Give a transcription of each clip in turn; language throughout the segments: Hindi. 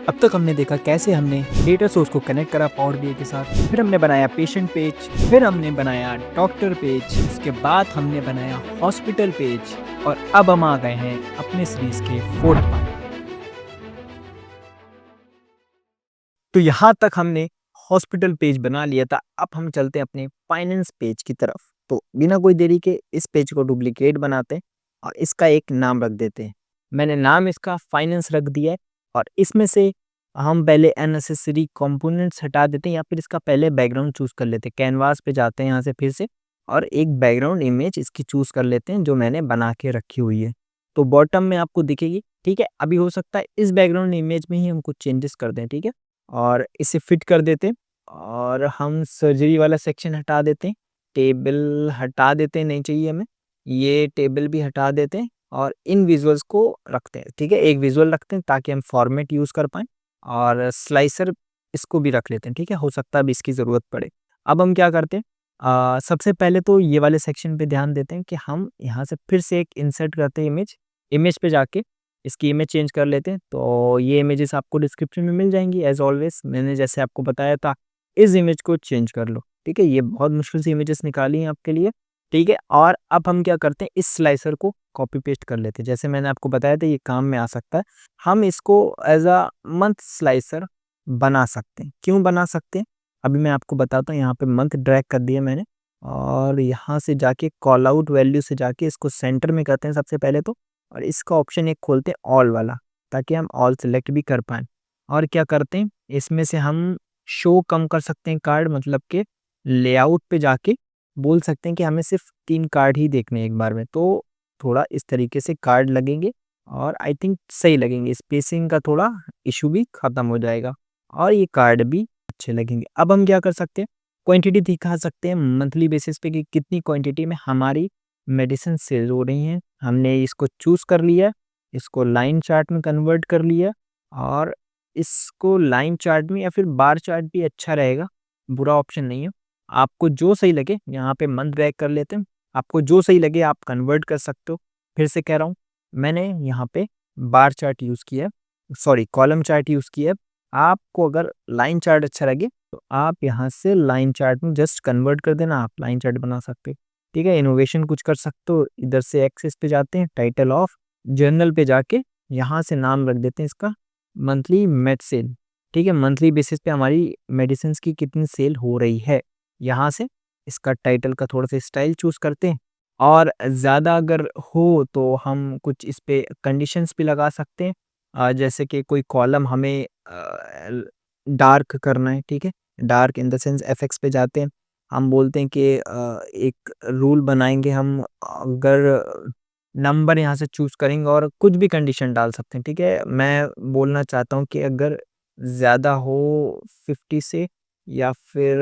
अब तक हमने देखा कैसे हमने डेटा सोर्स को कनेक्ट करा पावर बीआई के साथ, फिर हमने बनाया पेशेंट पेज, फिर हमने बनाया डॉक्टर पेज, उसके बाद हमने बनाया हॉस्पिटल पेज और अब हम आ गए हैं अपने सीरीज के फोर्थ पार्ट। तो यहाँ तक हमने हॉस्पिटल पेज बना लिया था। अब हम चलते हैं अपने फाइनेंस पेज की तरफ। तो बिना कोई देरी के इस पेज को डुप्लीकेट बनाते हैं और इसका एक नाम रख देते हैं। मैंने नाम इसका फाइनेंस रख दिया है और इसमें से हम पहले अननेसेसरी कंपोनेंट्स हटा देते हैं या फिर इसका पहले बैकग्राउंड चूज कर लेते हैं। कैनवास पे जाते हैं यहाँ से फिर से और एक बैकग्राउंड इमेज इसकी चूज कर लेते हैं जो मैंने बना के रखी हुई है। तो बॉटम में आपको दिखेगी, ठीक है। अभी हो सकता है इस बैकग्राउंड इमेज में ही हम कुछ चेंजेस कर दें, ठीक है, और इसे फिट कर देते हैं और हम सर्जरी वाला सेक्शन हटा देते हैं, टेबल हटा देते हैं, नहीं चाहिए हमें, ये टेबल भी हटा देते हैं और इन विजुअल्स को रखते हैं, ठीक है। एक विजुअल रखते हैं ताकि हम फॉर्मेट यूज़ कर पाएँ और स्लाइसर इसको भी रख लेते हैं, ठीक है, हो सकता है अब इसकी ज़रूरत पड़े। अब हम क्या करते हैं, सबसे पहले तो ये वाले सेक्शन पे ध्यान देते हैं कि हम यहाँ से फिर से एक इंसर्ट करते हैं इमेज, इमेज पे जाके इसकी इमेज चेंज कर लेते हैं। तो ये इमेजेस आपको डिस्क्रिप्शन में मिल जाएंगी एज ऑलवेज, मैंने जैसे आपको बताया था इस इमेज को चेंज कर लो, ठीक है। ये बहुत मुश्किल से इमेजेस निकाली हैं आपके लिए, ठीक है। और अब हम क्या करते हैं, इस स्लाइसर को कॉपी पेस्ट कर लेते हैं। जैसे मैंने आपको बताया था ये काम में आ सकता है, हम इसको एज अ मंथ स्लाइसर बना सकते हैं। क्यों बना सकते हैं अभी मैं आपको बताता हूँ। यहाँ पे मंथ ड्रैग कर दिया मैंने और यहाँ से जाके कॉल आउट वैल्यू से जाके इसको सेंटर में करते हैं सबसे पहले तो, और इसका ऑप्शन एक खोलते हैं ऑल वाला ताकि हम ऑल सेलेक्ट भी कर पाएँ। और क्या करते हैं, इसमें से हम शो कम कर सकते हैं कार्ड, मतलब कि लेआउट पे जाके बोल सकते हैं कि हमें सिर्फ 3 कार्ड ही देखने हैं एक बार में। तो थोड़ा इस तरीके से कार्ड लगेंगे और आई थिंक सही लगेंगे, स्पेसिंग का थोड़ा इशू भी खत्म हो जाएगा और ये कार्ड भी अच्छे लगेंगे। अब हम क्या कर सकते हैं, क्वांटिटी दिखा सकते हैं मंथली बेसिस पे कि कितनी क्वांटिटी में हमारी मेडिसिन सेल हो रही हैं। हमने इसको चूज कर लिया, इसको लाइन चार्ट में कन्वर्ट कर लिया और इसको लाइन चार्ट में या फिर बार चार्ट भी अच्छा रहेगा, बुरा ऑप्शन नहीं है। आपको जो सही लगे, यहाँ पे मंथ ड्रैग कर लेते हैं, आपको जो सही लगे आप कन्वर्ट कर सकते हो। फिर से कह रहा हूँ, मैंने यहाँ पे बार चार्ट यूज़ किया है, सॉरी कॉलम चार्ट यूज़ किया है। आपको अगर लाइन चार्ट अच्छा लगे तो आप यहाँ से लाइन चार्ट में जस्ट कन्वर्ट कर देना, आप लाइन चार्ट बना सकते हो, ठीक है। इनोवेशन कुछ कर सकते हो, इधर से एक्सेस पे जाते हैं, टाइटल ऑफ जर्नल पे जाके यहाँ से नाम रख देते हैं इसका मंथली मेड सेल, ठीक है। मंथली बेसिस पे हमारी मेडिसिन की कितनी सेल हो रही है, यहाँ से इसका टाइटल का थोड़ा सा स्टाइल चूज करते हैं। और ज़्यादा अगर हो तो हम कुछ इस पे कंडीशंस भी लगा सकते हैं, जैसे कि कोई कॉलम हमें डार्क करना है, ठीक है। Dark in the sense FX पे जाते हैं, हम बोलते हैं कि एक रूल बनाएंगे हम, अगर नंबर यहाँ से चूज करेंगे और कुछ भी कंडीशन डाल सकते हैं, ठीक है। मैं बोलना चाहता हूँ कि अगर ज़्यादा हो 50 से या फिर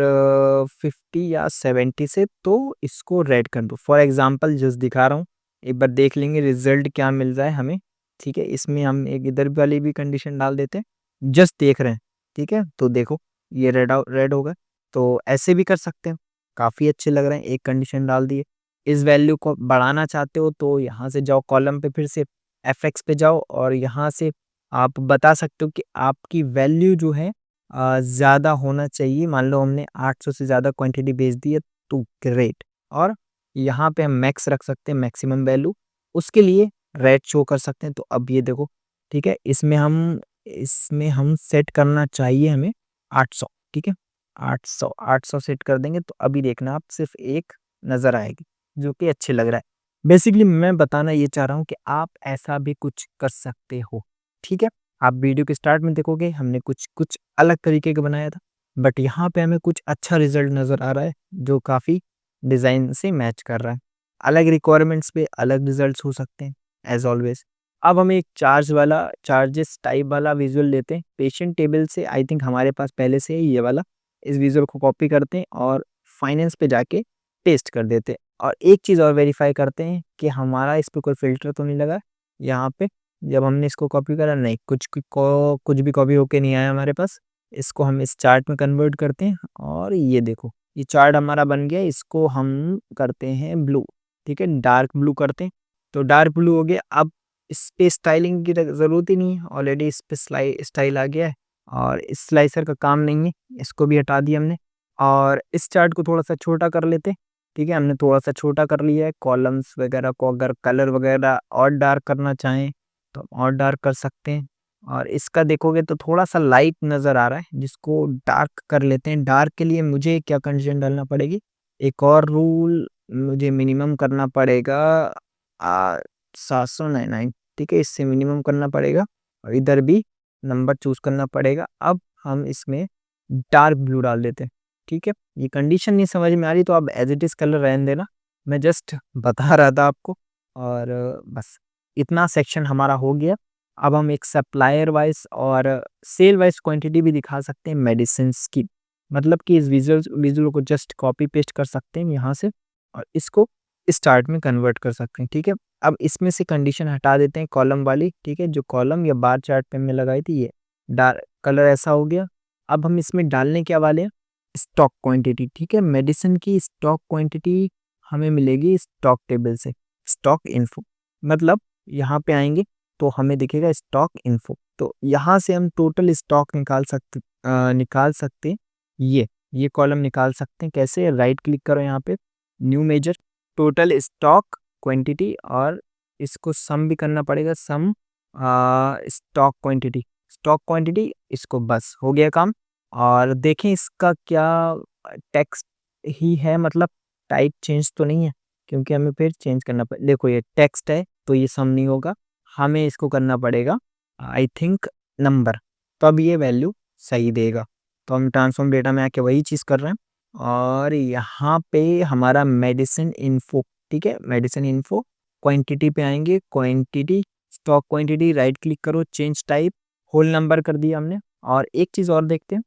50 या 70 से तो इसको रेड कर दो। फॉर एग्जांपल जस्ट दिखा रहा हूँ, एक बार देख लेंगे रिजल्ट क्या मिल रहा है हमें, ठीक है। इसमें हम एक इधर वाली भी कंडीशन डाल देते हैं, जस्ट देख रहे हैं, ठीक है। तो देखो ये रेड होगा, तो ऐसे भी कर सकते हैं, काफ़ी अच्छे लग रहे हैं। एक कंडीशन डाल दिए, इस वैल्यू को बढ़ाना चाहते हो तो यहाँ से जाओ कॉलम पे, फिर से एफएक्स पे जाओ और यहाँ से आप बता सकते हो कि आपकी वैल्यू जो है ज़्यादा होना चाहिए। मान लो हमने 800 से ज़्यादा क्वांटिटी भेज दी है तो ग्रेट, और यहाँ पे हम मैक्स रख सकते हैं, मैक्सिमम वैल्यू, उसके लिए रेड शो कर सकते हैं। तो अब ये देखो, ठीक है, इसमें हम सेट करना चाहिए हमें 800, ठीक है। 800 सेट कर देंगे तो अभी देखना आप सिर्फ एक नज़र आएगी जो कि अच्छे लग रहा है। बेसिकली मैं बताना ये चाह रहा हूँ कि आप ऐसा भी कुछ कर सकते हो, ठीक है। आप वीडियो के स्टार्ट में देखोगे हमने कुछ कुछ अलग तरीके का बनाया था, बट यहाँ पे हमें कुछ अच्छा रिजल्ट नज़र आ रहा है जो काफ़ी डिज़ाइन से मैच कर रहा है। अलग रिक्वायरमेंट्स पे अलग रिजल्ट्स हो सकते हैं एज ऑलवेज। अब हम एक चार्जेस टाइप वाला विजुअल लेते हैं पेशेंट टेबल से, आई थिंक हमारे पास पहले से ही ये वाला। इस विजुअल को कॉपी करते हैं और फाइनेंस पे जाके पेस्ट कर देते हैं और एक चीज़ और वेरीफाई करते हैं कि हमारा इस पे कोई फ़िल्टर तो नहीं लगा यहाँ पे। जब हमने इसको कॉपी करा, नहीं, कुछ भी कॉपी होके नहीं आया हमारे पास। इसको हम इस चार्ट में कन्वर्ट करते हैं और ये देखो ये चार्ट हमारा बन गया। इसको हम करते हैं ब्लू, ठीक है, डार्क ब्लू करते हैं। तो डार्क ब्लू हो गया। अब इस पे स्टाइलिंग की ज़रूरत ही नहीं है, ऑलरेडी इस पे स्टाइल आ गया है और इस स्लाइसर का काम नहीं है, इसको भी हटा दिया हमने। और इस चार्ट को थोड़ा-सा छोटा कर लेते हैं, ठीक है? हमने थोड़ा-सा छोटा कर लिया है, कॉलम्स वगैरह को अगर कलर वगैरह और डार्क करना चाहें, तो हम और डार्क कर सकते हैं। और इसका देखोगे तो थोड़ा-सा लाइट नज़र आ रहा है, जिसको डार्क कर लेते हैं। डार्क के लिए मुझे क्या कंडीशन डालना पड़ेगी, एक और रूल मुझे मिनिमम करना पड़ेगा 799, ठीक है? इससे मिनिमम करना पड़ेगा और इधर भी नंबर चूज़ करना पड़ेगा। अब हम इसमें डार्क ब्लू डाल देते हैं, ठीक है? ये कंडीशन नहीं समझ में आ रही तो आप एज़ इट इज़ कलर रहने देना, मैं जस्ट बता रहा था आपको। और बस इतना सेक्शन हमारा हो गया। अब हम एक सप्लायर वाइज़ और सेल वाइज़ क्वांटिटी भी दिखा सकते हैं मेडिसिन्स की। मतलब कि इस विज़ुअल को जस्ट कॉपी पेस्ट कर सकते हैं यहाँ से और इसको इस चार्ट में कन्वर्ट कर सकते हैं, ठीक है? अब इसमें से कंडीशन हटा देते हैं कॉलम वाली, ठीक है? जो कॉलम या बार चार्ट पे हमने लगाई थी ये डार्क कलर ऐसा हो गया। अब हम इसमें डालने क्या वाले हैं? स्टॉक क्वांटिटी, ठीक है? मेडिसिन की स्टॉक क्वांटिटी हमें मिलेगी स्टॉक टेबल से, स्टॉक इन्फो। मतलब यहाँ पे आएँगे तो हमें दिखेगा स्टॉक इन्फो। तो यहाँ से हम टोटल स्टॉक निकाल सकते हैं। ये कॉलम निकाल सकते हैं कैसे? राइट क्लिक करो यहाँ पे, new measure, total stock quantity और इसको सम भी करना पड़ेगा, सम स्टॉक क्वांटिटी इसको बस हो गया काम। और देखें इसका क्या टेक्स्ट ही है, मतलब टाइप चेंज तो नहीं है, क्योंकि हमें फिर चेंज करना देखो ये टेक्स्ट है तो ये सम नहीं होगा, हमें इसको करना पड़ेगा आई थिंक नंबर, तब ये वैल्यू सही देगा। तो हम ट्रांसफॉर्म डेटा में आके वही चीज़ कर रहे हैं और यहाँ पे हमारा मेडिसिन इन्फो, ठीक है? मेडिसिन इन्फो क्वांटिटी पे आएंगे, quantity stock quantity, right click करो, चेंज टाइप, होल नंबर कर दिया हमने। और एक चीज़ और देखते हैं,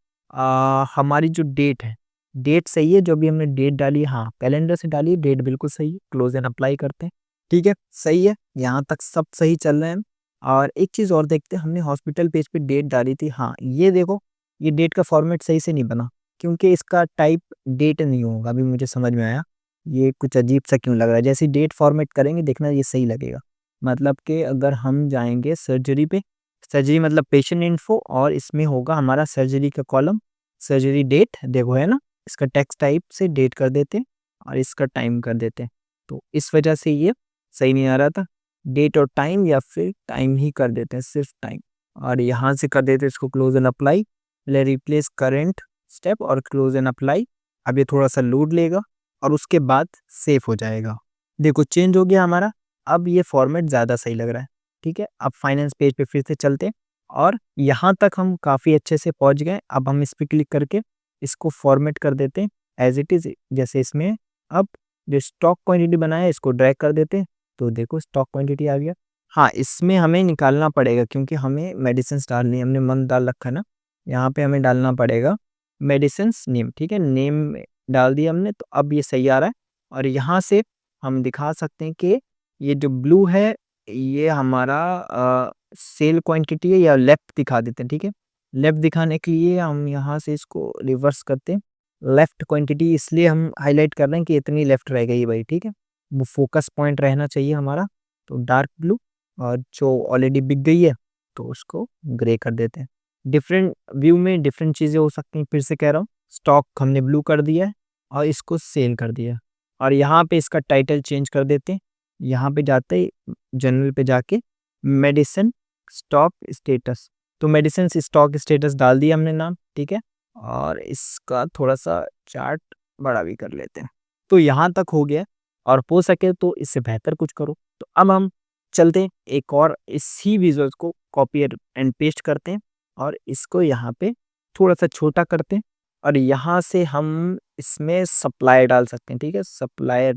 हमारी जो डेट है, डेट सही है, जो भी हमने डेट डाली है, हाँ कैलेंडर से डाली है, डेट बिल्कुल सही है, क्लोज एंड अप्लाई करते हैं, ठीक है? सही है, यहाँ तक सब सही चल रहे हैं। और एक चीज़ और देखते हैं, हमने हॉस्पिटल पेज पे डेट डाली थी, हाँ ये देखो, ये डेट का फॉर्मेट सही से नहीं बना, क्योंकि इसका टाइप डेट नहीं होगा, अभी मुझे समझ में आया, ये कुछ अजीब सा क्यों लग रहा है। जैसे डेट फॉर्मेट करेंगे देखना ये सही लगेगा। मतलब कि अगर हम जाएंगे सर्जरी पे, सर्जरी मतलब पेशेंट इन्फो और इसमें होगा हमारा सर्जरी का कॉलम, सर्जरी डेट देखो है ना, इसका टेक्स्ट टाइप से डेट कर देते हैं और इसका टाइम कर देते हैं। तो इस वजह से ये सही नहीं आ रहा था, डेट और टाइम या फिर टाइम ही कर देते हैं, सिर्फ टाइम। और यहाँ से कर देते हैं इसको close and apply, replace current step और क्लोज एंड अप्लाई। अब ये थोड़ा सा लोड लेगा और उसके बाद सेव हो जाएगा। देखो चेंज हो गया हमारा, अब ये फॉर्मेट ज़्यादा सही लग रहा है, ठीक है? अब फाइनेंस पेज पे फिर से चलते हैं और यहाँ तक हम काफ़ी अच्छे से पहुँच गए। अब हम इस पे क्लिक करके इसको फॉर्मेट कर देते हैं एज इट इज़, जैसे इसमें अब जो स्टॉक क्वांटिटी बनाया है इसको ड्रैग कर देते हैं, तो देखो स्टॉक क्वांटिटी आ गया। हाँ, इसमें हमें निकालना पड़ेगा क्योंकि हमें मेडिसिन्स डालनी है, हमने मंथ डाल रखा है ना, यहाँ पे हमें डालना पड़ेगा मेडिसिन्स नेम, ठीक है? नेम डाल दिया हमने, तो अब ये सही आ रहा है। और यहाँ से हम दिखा सकते हैं कि ये जो ब्लू है ये हमारा सेल क्वांटिटी है, या लेफ्ट दिखा देते हैं, ठीक है? लेफ्ट दिखाने के लिए हम यहाँ से इसको रिवर्स करते हैं, लेफ्ट क्वांटिटी इसलिए हम हाईलाइट कर रहे हैं कि इतनी लेफ्ट रह गई भाई, ठीक है? वो फोकस पॉइंट रहना चाहिए हमारा, तो डार्क ब्लू, और जो ऑलरेडी बिक गई है तो उसको ग्रे कर देते हैं। डिफरेंट व्यू में डिफरेंट चीज़ें हो सकती हैं, फिर से कह रहा हूँ, स्टॉक हमने ब्लू कर दिया है और इसको सेल कर दिया है। और यहाँ पे इसका टाइटल चेंज कर देते हैं, यहाँ पे जाते ही जनरल पे जाके मेडिसिन स्टॉक स्टेटस, तो मेडिसिन स्टॉक स्टेटस डाल दिया हमने नाम, ठीक है? और इसका थोड़ा-सा चार्ट बड़ा भी कर लेते हैं। तो यहाँ तक हो गया और हो सके तो इससे बेहतर कुछ करो। तो अब हम चलते हैं एक और इसी विज़ुअल्स को कॉपी एंड पेस्ट करते हैं और इसको यहाँ पे थोड़ा-सा छोटा करते हैं और यहाँ से हम इसमें सप्लायर डाल सकते हैं, ठीक है? सप्लायर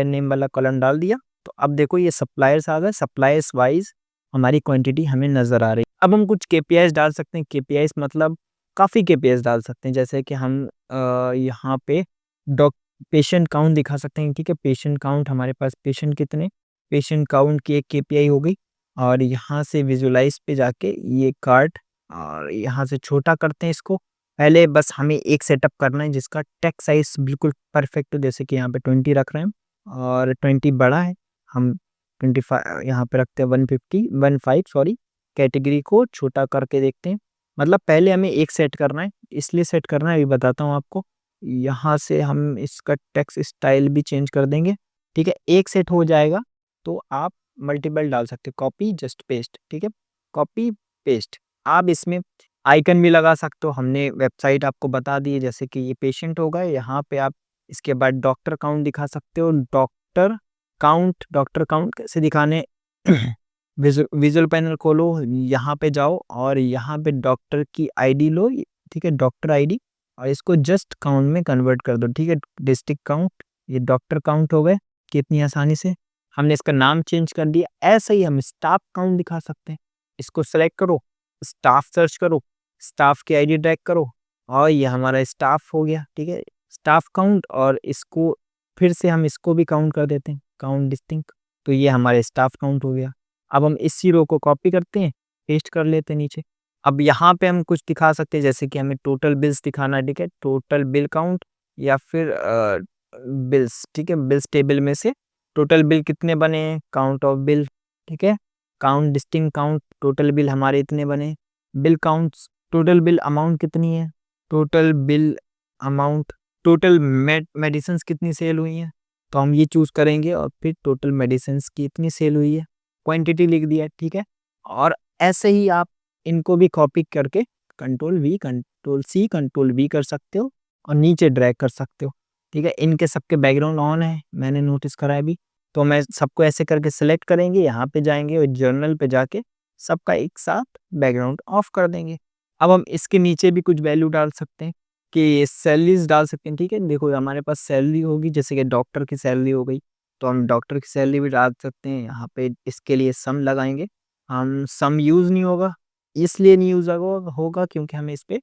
नेम वाला कॉलम डाल दिया। तो अब देखो ये सप्लायर्स आ गए, सप्लायर्स वाइज़ हमारी क्वांटिटी हमें नज़र आ रही है। अब हम कुछ केपीआईज़ डाल सकते हैं, केपीआईज़ मतलब काफ़ी केपीआईज़ डाल सकते हैं, जैसे कि हम यहाँ पे डॉक पेशेंट काउंट दिखा सकते हैं, ठीक है? पेशेंट काउंट हमारे पास पेशेंट कितने, पेशेंट काउंट की एक केपीआई हो गई। और यहाँ से विजुअलाइज़ पे जाके ये कार्ड और यहाँ से छोटा करते हैं इसको। पहले बस हमें एक सेटअप करना है जिसका टेक्स्ट साइज़ बिल्कुल परफेक्ट हो, जैसे कि यहाँ पे 20 रख रहे हैं और 20 बड़ा है, हम 25 यहाँ पे रखते हैं 15 सॉरी। कैटेगरी को छोटा करके देखते हैं, मतलब पहले हमें एक सेट करना है, इसलिए सेट करना है अभी बताता हूँ आपको। यहाँ से हम इसका टेक्स्ट स्टाइल भी चेंज कर देंगे, ठीक है। एक सेट हो जाएगा तो आप मल्टीपल डाल सकते हो, कॉपी जस्ट पेस्ट, ठीक है। कॉपी पेस्ट, आप इसमें आइकन भी लगा सकते हो, हमने वेबसाइट आपको बता दी है, जैसे कि ये पेशेंट होगा, यहाँ पे आप इसके बाद डॉक्टर काउंट दिखा सकते हो। डॉक्टर काउंट कैसे दिखाने विजुअल पैनल खोलो, यहाँ पे जाओ और यहाँ पे डॉक्टर की आईडी लो, ठीक है, डॉक्टर आईडी, और इसको जस्ट काउंट में कन्वर्ट कर दो, ठीक है। डिस्ट्रिक्ट काउंट, ये डॉक्टर काउंट हो गए, कितनी आसानी से हमने इसका नाम चेंज कर दिया। ऐसे ही हम स्टाफ काउंट दिखा सकते हैं, इसको सेलेक्ट करो, स्टाफ सर्च करो, स्टाफ की आईडी ट्रैक करो, और ये हमारा स्टाफ हो गया, ठीक है, स्टाफ काउंट। और इसको फिर से हम इसको भी काउंट कर देते हैं, काउंट डिस्टिंक्ट, तो ये हमारे स्टाफ काउंट हो गया। अब हम इसी रो को कॉपी करते हैं, पेस्ट कर लेते हैं नीचे। अब यहाँ पे हम कुछ दिखा सकते हैं, जैसे कि हमें टोटल बिल्स दिखाना है, ठीक है, टोटल बिल काउंट, या फिर बिल्स, ठीक है, बिल्स टेबल में से टोटल बिल कितने बने हैं, काउंट ऑफ बिल, ठीक है, count distinct count, total bill हमारे इतने बने, bill counts, total bill amount कितनी है, total bill amount, total medicine कितनी सेल हुई हैं, तो हम ये चूज करेंगे, और फिर टोटल मेडिसिन की इतनी सेल हुई है, क्वांटिटी लिख दिया, ठीक है। और ऐसे ही आप इनको भी कॉपी करके कंट्रोल सी कंट्रोल वी कर सकते हो और नीचे ड्रैग कर सकते हो, ठीक है। इनके सबके बैकग्राउंड ऑन है, मैंने नोटिस करा है अभी, तो मैं सबको ऐसे करके सिलेक्ट करेंगे, यहाँ पे जाएंगे और जर्नल पे जाके सबका एक साथ बैकग्राउंड ऑफ कर देंगे। अब हम इसके नीचे भी कुछ वैल्यू डाल सकते हैं, कि सैलरीज डाल सकते हैं, ठीक है। देखो हमारे पास सैलरी होगी, जैसे कि डॉक्टर की सैलरी हो गई, तो हम डॉक्टर की सैलरी भी डाल सकते हैं। यहाँ पे इसके लिए सम लगाएंगे, हम सम यूज़ नहीं होगा, इसलिए नहीं यूज़ होगा क्योंकि हमें इस पे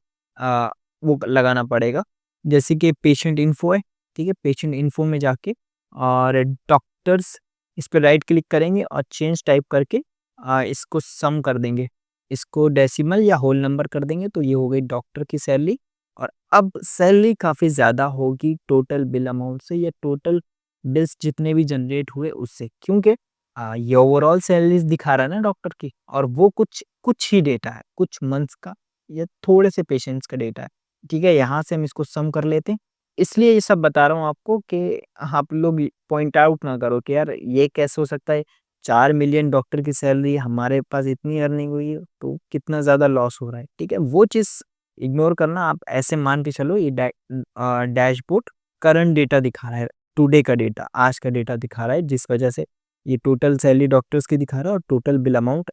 वो लगाना पड़ेगा, जैसे कि पेशेंट इन्फो है, ठीक है, पेशेंट इन्फो में जाके और डॉक्टर्स, इस पे राइट क्लिक करेंगे और चेंज टाइप करके इसको सम कर देंगे, इसको डेसिमल या होल नंबर कर देंगे, तो ये हो गई डॉक्टर की सैलरी। और अब सैलरी काफ़ी ज़्यादा होगी टोटल बिल अमाउंट से, या टोटल बिल्स जितने भी जनरेट हुए उससे, क्योंकि ये ओवरऑल सैलरीज दिखा रहा है ना डॉक्टर की, और वो कुछ कुछ ही डेटा है, कुछ मंथ्स का या थोड़े से पेशेंट्स का डेटा है, ठीक है। यहाँ से हम इसको सम कर लेते हैं, इसलिए ये सब बता रहा हूँ आपको कि आप लोग पॉइंट आउट ना करो कि यार ये कैसे हो सकता है, 4 मिलियन डॉक्टर की सैलरी, हमारे पास इतनी अर्निंग हुई है, तो कितना ज़्यादा लॉस हो रहा है, ठीक है। वो चीज़ इग्नोर करना, आप ऐसे मान के चलो ये डैशबोर्ड करंट डेटा दिखा रहा है, टुडे का डेटा, आज का डेटा दिखा रहा है, जिस वजह से ये टोटल सैलरी डॉक्टर्स की दिखा रहा है और टोटल बिल अमाउंट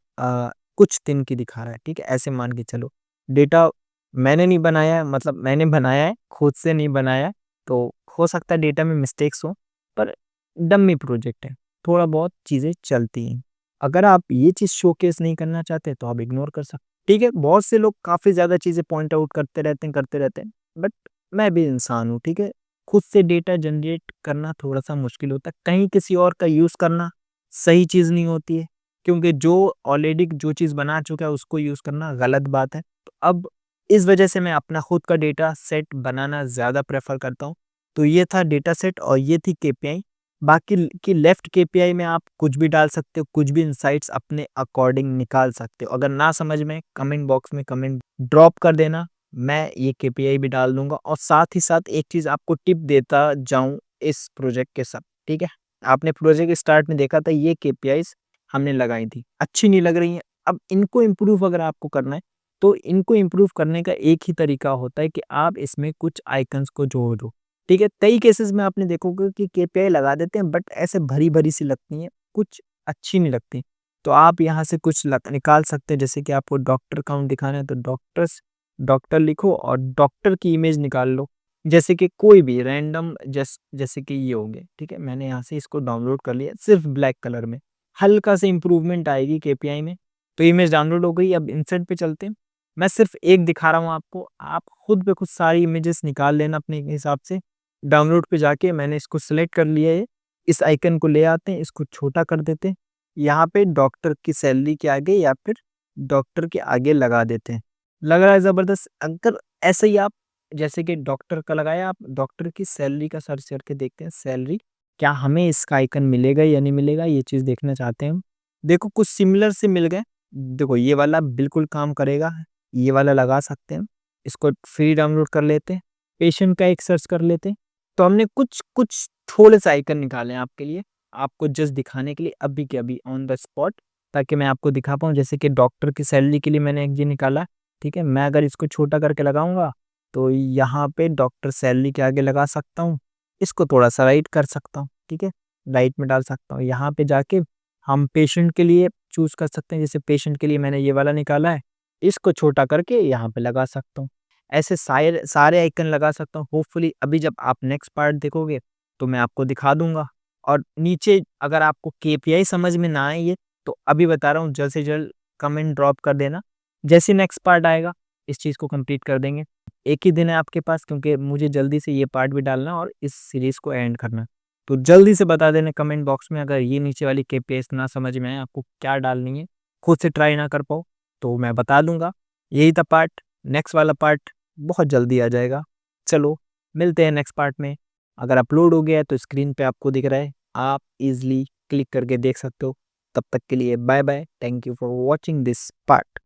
कुछ दिन की दिखा रहा है, ठीक है। ऐसे मान के चलो, डेटा मैंने नहीं बनाया है, मतलब मैंने बनाया है, खुद से नहीं बनाया है, तो हो सकता है डेटा में मिस्टेक्स हो, पर डम्मी प्रोजेक्ट है, थोड़ा बहुत चीज़ें चलती हैं। अगर आप ये चीज़ शोकेस नहीं करना चाहते तो आप इग्नोर कर सकते, ठीक है। बहुत से लोग काफ़ी ज़्यादा चीज़ें पॉइंट आउट करते रहते हैं, बट मैं भी इंसान हूँ, ठीक है। खुद से डेटा जनरेट करना थोड़ा-सा मुश्किल होता है, कहीं किसी और का यूज़ करना सही चीज़ नहीं होती है, क्योंकि जो ऑलरेडी जो चीज़ बना चुका है उसको यूज़ करना गलत बात है। तो अब इस वजह से मैं अपना खुद का डेटा सेट बनाना ज़्यादा प्रेफ़र करता हूँ। तो ये था डेटा सेट और ये थी केपीआई। बाकी की लेफ्ट केपीआई में आप कुछ भी डाल सकते हो, कुछ भी इनसाइट्स अपने अकॉर्डिंग निकाल सकते हो। अगर ना समझ में कमेंट बॉक्स में कमेंट ड्रॉप कर देना, मैं ये केपीआई भी डाल दूँगा, और साथ ही साथ एक चीज़ आपको टिप देता जाऊँ इस प्रोजेक्ट के साथ, ठीक है? आपने प्रोजेक्ट स्टार्ट में देखा था ये केपीआईज़ हमने लगाई थी, अच्छी नहीं लग रही हैं। अब इनको इम्प्रूव अगर आपको करना है, तो इनको इम्प्रूव करने का एक ही तरीका होता है कि आप इसमें कुछ आइकन्स को जोड़ दो, ठीक है? कई केसेस में आपने देखोगे कि केपीआई लगा देते हैं, बट ऐसे भरी-भरी सी लगती हैं, कुछ अच्छी नहीं लगती। तो आप यहाँ से कुछ निकाल सकते हैं, जैसे कि आपको डॉक्टर काउंट दिखाना है तो डॉक्टर लिखो और डॉक्टर की इमेज निकाल लो, जैसे कि कोई भी रैंडम, जैसे कि ये हो गए, ठीक है। मैंने यहाँ से इसको डाउनलोड कर लिया सिर्फ ब्लैक कलर में, हल्का सा इंप्रूवमेंट आएगी केपीआई में। तो इमेज डाउनलोड हो गई, अब इंसर्ट पे चलते हैं। मैं सिर्फ एक दिखा रहा हूँ आपको, आप खुद पे खुद सारी इमेजेस निकाल लेना अपने हिसाब से। डाउनलोड पे जाके मैंने इसको सिलेक्ट कर लिया है, इस आइकन को ले आते हैं, इसको छोटा कर देते हैं, यहाँ पे डॉक्टर की सैलरी के आगे या फिर डॉक्टर के आगे लगा देते हैं। लग रहा है ज़बरदस्त। अगर ऐसे ही आप, जैसे कि डॉक्टर का लगाया, आप डॉक्टर की सैलरी का सर्च करके देखते हैं, सैलरी क्या हमें इसका आइकन मिलेगा या नहीं मिलेगा, ये चीज़ देखना चाहते हैं हम। देखो कुछ सिमिलर से मिल गए। देखो ये वाला बिल्कुल काम करेगा, ये वाला लगा सकते हैं हम। इसको फ्री डाउनलोड कर लेते हैं, पेशेंट का एक सर्च कर लेते हैं। तो हमने कुछ थोड़े से आइकन निकाले हैं आपके लिए, आपको जस्ट दिखाने के लिए अभी के अभी ऑन द स्पॉट, ताकि मैं आपको दिखा पाऊँ। जैसे कि डॉक्टर की सैलरी के लिए मैंने एक ये निकाला, ठीक है? मैं अगर इसको छोटा करके लगाऊँगा, तो यहाँ पे डॉक्टर सैलरी के आगे लगा सकता हूँ। इसको थोड़ा-सा राइट कर सकता हूँ, ठीक है? राइट में डाल सकता हूँ। यहाँ पे जाके हम पेशेंट के लिए चूज़ कर सकते हैं, जैसे पेशेंट के लिए मैंने ये वाला निकाला है, इसको छोटा करके यहाँ पे लगा सकता हूँ। ऐसे सारे आइकन लगा सकता हूँ। होपफुली अभी जब आप नेक्स्ट पार्ट देखोगे, तो मैं आपको दिखा दूँगा। और नीचे अगर आपको केपीआई समझ में ना आए ये, तो अभी बता रहा हूँ, जल्द से जल्द कमेंट ड्रॉप कर देना। जैसे ही नेक्स्ट पार्ट आएगा, इस चीज़ को कंप्लीट कर देंगे। एक ही दिन है आपके पास, क्योंकि मुझे जल्दी से ये पार्ट भी डालना है और इस सीरीज़ को एंड करना है। तो जल्दी से बता देना कमेंट बॉक्स में, अगर ये नीचे वाली केपीआईज़ ना समझ में आए, आपको क्या डालनी है, खुद से ट्राई ना कर पाओ, तो मैं बता दूँगा। यही था पार्ट, नेक्स्ट वाला पार्ट बहुत जल्दी आ जाएगा। चलो, मिलते हैं नेक्स्ट पार्ट में। अगर अपलोड हो गया है तो स्क्रीन पे आपको दिख रहा है, आप ईज़िली क्लिक करके देख सकते हो। तब तक के लिए bye bye. Thank you for watching this part.